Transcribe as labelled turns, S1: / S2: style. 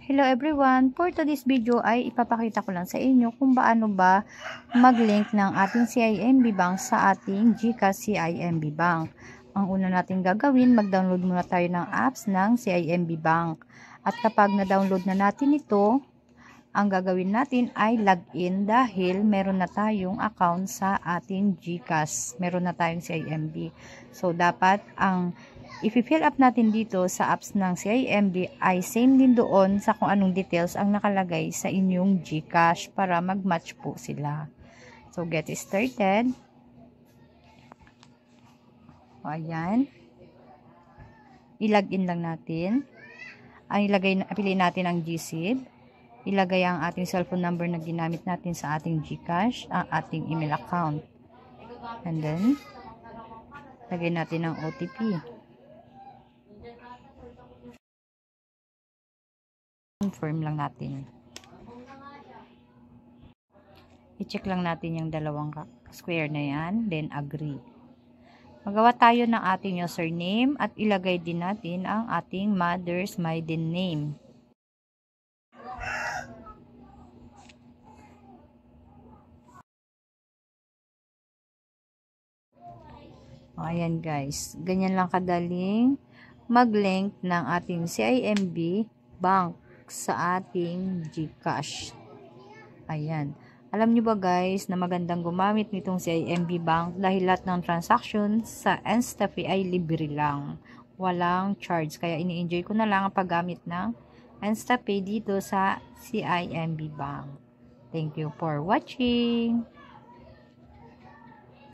S1: Hello everyone! For today's video ay ipapakita ko lang sa inyo kung paano ba mag-link ng ating CIMB Bank sa ating GCash CIMB Bank. Ang una natin gagawin, mag-download muna tayo ng apps ng CIMB Bank. At kapag na-download na natin ito, ang gagawin natin ay login dahil meron na tayong account sa ating GCash. Meron na tayong CIMB. So, dapat ang i-fill up natin dito sa apps ng CIMB ay same din doon sa kung anong details ang nakalagay sa inyong GCash para mag-match po sila. So, get started. O, ayan. I-login lang natin. Piliin natin ang GSID. Ilagay ang ating cellphone number na ginamit natin sa ating GCash, ang ating email account. And then, lagay natin ang OTP. Confirm lang natin. I-check lang natin yung dalawang square na yan, then agree. Magawa tayo ng ating username at ilagay din natin ang ating mother's maiden name. Ayan guys, ganyan lang kadaling mag-link ng ating CIMB Bank sa ating GCash. Ayan. Alam nyo ba guys na magandang gumamit nitong CIMB Bank dahil lahat ng transactions sa InstaPay ay libre lang. Walang charge. Kaya ini-enjoy ko na lang ang paggamit ng InstaPay dito sa CIMB Bank. Thank you for watching.